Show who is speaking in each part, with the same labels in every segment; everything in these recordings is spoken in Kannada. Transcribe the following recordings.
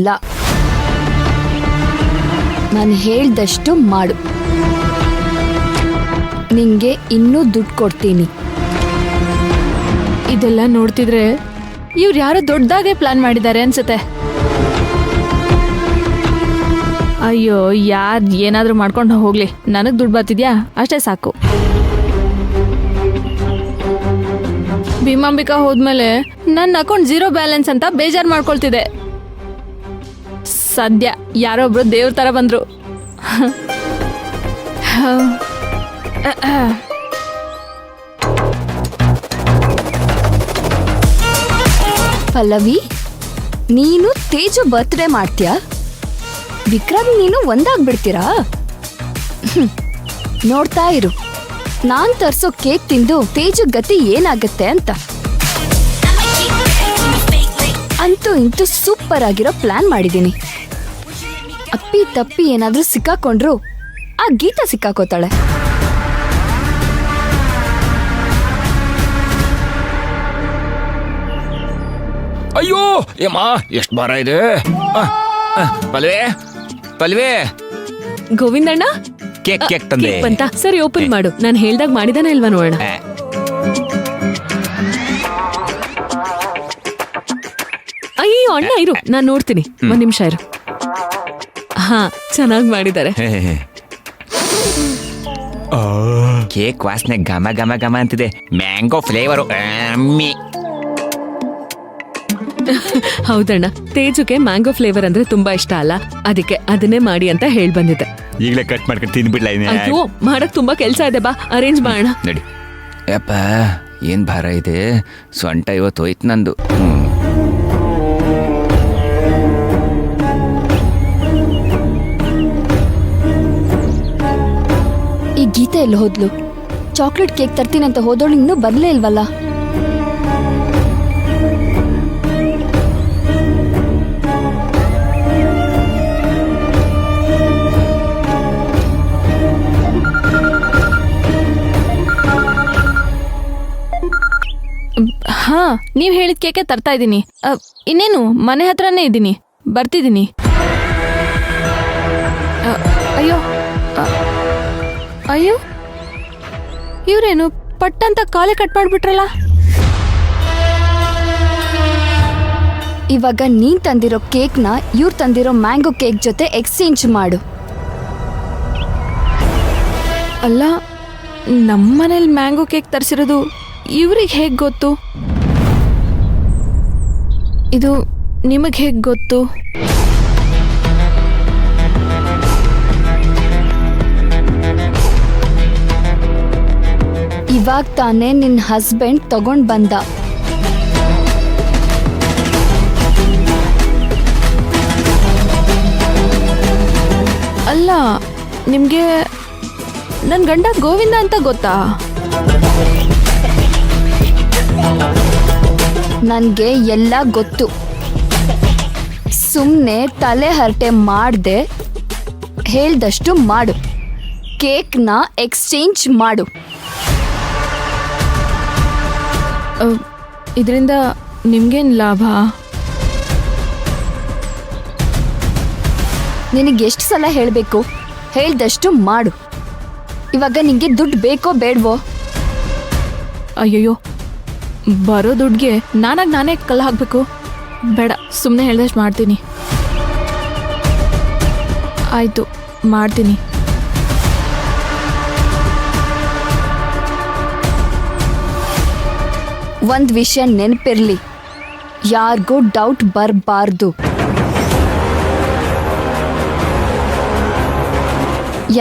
Speaker 1: ಇಲ್ಲ. ನಾನು ಹೇಳ್ದಷ್ಟು ಮಾಡು. ನಿಂಗೆ ಇನ್ನೂ ದುಡ್ಡು ಕೊಡ್ತೀನಿ.
Speaker 2: ಇದೆಲ್ಲ ನೋಡ್ತಿದ್ರೆ ಇವ್ರು ಯಾರೋ ದೊಡ್ಡದಾಗೆ ಪ್ಲಾನ್ ಮಾಡಿದ್ದಾರೆ ಅನ್ಸುತ್ತೆ. ಅಯ್ಯೋ, ಯಾರ್ ಏನಾದ್ರೂ ಮಾಡ್ಕೊಂಡು ಹೋಗ್ಲಿ, ನನಗ್ ದುಡ್ಡು ಬರ್ತಿದ್ಯಾ ಅಷ್ಟೇ ಸಾಕು. ಭೀಮಾಂಬಿಕಾ ಹೋದ್ಮೇಲೆ ನನ್ನ ಅಕೌಂಟ್ 0 ಬ್ಯಾಲೆನ್ಸ್ ಅಂತ ಬೇಜಾರು ಮಾಡ್ಕೊಳ್ತಿದೆ. ಸದ್ಯ ಯಾರೊಬ್ರು ದೇವ್ರ ತರ ಬಂದ್ರು.
Speaker 1: ಪಲ್ಲವಿ, ನೀನು ತೇಜು ಬರ್ತ್ಡೇ ಮಾಡ್ತೀಯಾ? ವಿಕ್ರಮ್ ನೀನು ಒಂದಾಗ್ಬಿಡ್ತೀರಾ? ನೋಡ್ತಾ ಇರು, ನಾನ್ ತರ್ಸೋ ಕೇಕ್ ತಿಂದು ತೇಜು ಗತಿ ಏನಾಗತ್ತೆ ಅಂತ. ಅಂತೂ ಇಂತೂ ಸೂಪರ್ ಆಗಿರೋ ಪ್ಲಾನ್ ಮಾಡಿದೀನಿ. ಅಪ್ಪಿ ತಪ್ಪಿ ಏನಾದ್ರೂ ಸಿಕ್ಕಾಕೊಂಡ್ರು ಆ ಗೀತಾ ಸಿಕ್ಕಾಕೋತಾಳೆ.
Speaker 3: ಅಯ್ಯೋ ಏಮ್ಮ, ಎಷ್ಟು ಭಾರ ಇದೆ. ಪಲ್ವೇ ಪಲ್ವೇ,
Speaker 2: ಗೋವಿಂದಣ್ಣ,
Speaker 3: ಕೇಕ್ ಕೇಕ್ ತಂದೆ
Speaker 2: ಬಂತ? ಸರಿ, ಓಪನ್ ಮಾಡು. ನಾನು ಹೇಳ್ದಾಗ ಮಾಡಿದಾನ ಇಲ್ವಾ ನೋಡೋಣ. ಅಯ್ಯೋ ಅಣ್ಣ, ಇರು, ನಾನ್ ನೋಡ್ತೀನಿ. ಒಂದ್ ನಿಮಿಷ ಇರು. ಹಾ, ಚೆನ್ನಾಗಿ ಮಾಡಿದ್ದಾರೆ.
Speaker 3: ಕೇಕ್ ವಾಸನೆ ಘಮ ಘಮ ಘಮ ಅಂತಿದೆ. Mango flavour.
Speaker 2: ಹೌದಣ್ಣ, ತೇಜುಗೆ ಮ್ಯಾಂಗೋ ಫ್ಲೇವರ್ ಅಂದ್ರೆ ತುಂಬಾ ಇಷ್ಟ ಅಲ್ಲ, ಅದಕ್ಕೆ ಅದನ್ನೇ ಮಾಡಿ ಅಂತ ಹೇಳ್ ಬಂದಿದ್ದೆ.
Speaker 3: ಈಗಲೇ ಕಟ್ ಮಾಡ್ಕೊಂಡು ತಿಂದ್ಬಿಡ್ಲ?
Speaker 2: ಅಯ್ಯೋ, ಮಾಡಕ್ ತುಂಬಾ ಕೆಲ್ಸ ಇದೆ, ಬಾ ಅರೇಂಜ್ ಮಾಡೋಣ.
Speaker 3: ನಡಿ. ಯಪ್ಪ, ಏನ್ ಭಾರ ಇದೆ. ಸೊಂಟ ಇವತ್ತು ಹೋಯ್ತು ನಂದು.
Speaker 1: ಈ ಗೀತೆ ಎಲ್ಲಿ ಹೋದ್ಲು? ಚಾಕ್ಲೇಟ್ ಕೇಕ್ ತರ್ತೀನಿ ಅಂತ ಹೋದೋಳು ಇನ್ನೂ ಬರ್ಲೇ ಇಲ್ವಲ್ಲ?
Speaker 2: ಹಾ, ನೀವ್ ಹೇಳಿದ ಕೇಕೆ ತರ್ತಾ ಇದ್ದೀನಿ. ಇನ್ನೇನು, ಮನೆ ಹತ್ರನೇ ಇದ್ದೀನಿ, ಬರ್ತಿದ್ದೀನಿ. ಅಯ್ಯೋ ಅಯ್ಯೋ, ಇವ್ರೇನು ಪಟ್ಟಂತ ಕಾಲೇ ಕಟ್ ಮಾಡ್ಬಿಟ್ರಲ್ಲ.
Speaker 1: ಇವಾಗ ನೀನ್ ತಂದಿರೋ ಕೇಕ್ನ ಇವ್ರು ತಂದಿರೋ ಮ್ಯಾಂಗೋ ಕೇಕ್ ಜೊತೆ ಎಕ್ಸ್ಚೇಂಜ್ ಮಾಡು.
Speaker 2: ಅಲ್ಲ, ನಮ್ಮನೇಲಿ ಮ್ಯಾಂಗೋ ಕೇಕ್ ತರಿಸಿರೋದು ಇವ್ರಿಗೆ ಹೇಗ್ ಗೊತ್ತು? ಇದು ನಿಮಗೆ ಹೇಗ್ ಗೊತ್ತು?
Speaker 1: ಇವಾಗ ತಾನೇ ನಿನ್ ಹಸ್ಬೆಂಡ್ ತಗೊಂಡ್ ಬಂದ.
Speaker 2: ಅಲ್ಲ, ನಿಮ್ಗೆ ನನ್ ಗಂಡ ಗೋವಿಂದ ಅಂತ ಗೊತ್ತಾ?
Speaker 1: ನನ್ಗೆ ಎಲ್ಲ ಗೊತ್ತು. ಸುಮ್ನೆ ತಲೆ ಹರಟೆ ಮಾಡ್ದೆ ಹೇಳ್ದಷ್ಟು ಮಾಡು. ಕೇಕ್ನ ಎಕ್ಸ್ಚೇಂಜ್ ಮಾಡು.
Speaker 2: ಇದರಿಂದ ನಿಮ್ಗೇನ್ ಲಾಭ?
Speaker 1: ನಿನಗೆ ಎಷ್ಟು ಸಲ ಹೇಳಬೇಕು? ಹೇಳ್ದಷ್ಟು ಮಾಡು. ಇವಾಗ ನಿಂಗೆ ದುಡ್ಡು ಬೇಕೋ ಬೇಡವೋ?
Speaker 2: ಅಯ್ಯಯ್ಯೋ, ಬರೋ ದುಡ್ಗೆ ನಾನೇ ಕಲ್ಲ ಹಾಕ್ಬೇಕು? ಬೇಡ, ಸುಮ್ಮನೆ ಹೇಳ್ದಷ್ಟು ಮಾಡ್ತೀನಿ. ಆಯ್ತು, ಮಾಡ್ತೀನಿ.
Speaker 1: ಒಂದ್ ವಿಷಯ ನೆನಪಿರ್ಲಿ, ಯಾರಿಗೂ ಡೌಟ್ ಬರಬಾರ್ದು.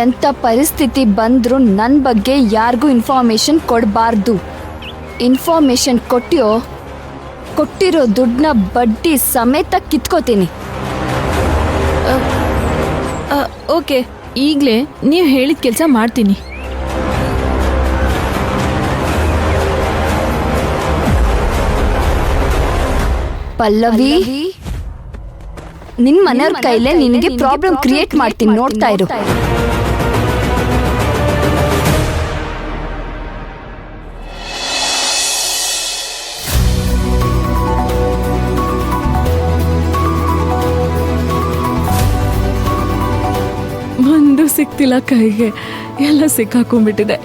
Speaker 1: ಎಂಥ ಪರಿಸ್ಥಿತಿ ಬಂದ್ರೂ ನನ್ನ ಬಗ್ಗೆ ಯಾರಿಗೂ ಇನ್ಫಾರ್ಮೇಶನ್ ಕೊಡಬಾರ್ದು. ಇನ್ಫಾರ್ಮೇಶನ್ ಕೊಟ್ಟಿರೋ ದುಡ್ಡನ್ನ ಬಡ್ಡಿ ಸಮೇತ ಕಿತ್ಕೋತೀನಿ.
Speaker 2: ಓಕೆ, ಈಗಲೇ ನೀವು ಹೇಳಿದ ಕೆಲಸ ಮಾಡ್ತೀನಿ.
Speaker 1: ಪಲ್ಲವಿ, ನಿನ್ ಮನೆಯವ್ರ ಕೈಲೇ ನಿನಗೆ ಪ್ರಾಬ್ಲಮ್ ಕ್ರಿಯೇಟ್ ಮಾಡ್ತೀನಿ, ನೋಡ್ತಾ ಇರು.
Speaker 2: ಸಿಕ್ತಿಲ್ಲ ಕೈಗೆ, ಎಲ್ಲ ಸಿಕ್ಕಾಕೊಂಡ್ಬಿಟ್ಟಿದೆ.